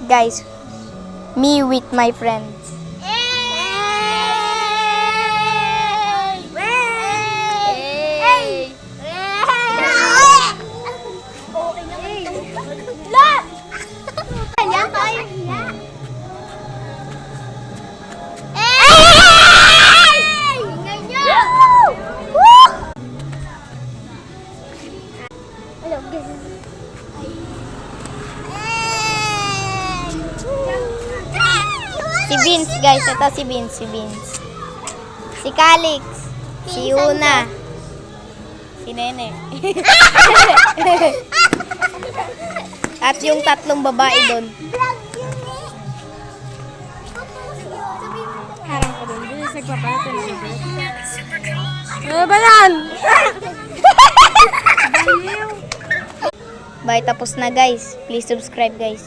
Guys, me with my friends. Si Vince, guys. Ito si Vince. Si Calix. Si Una. Si Nene. At yung tatlong babae doon. Harang ko doon. Bilis nagpapato ng ibig. Ano ba yan? Bye, tapos na guys. Please subscribe guys.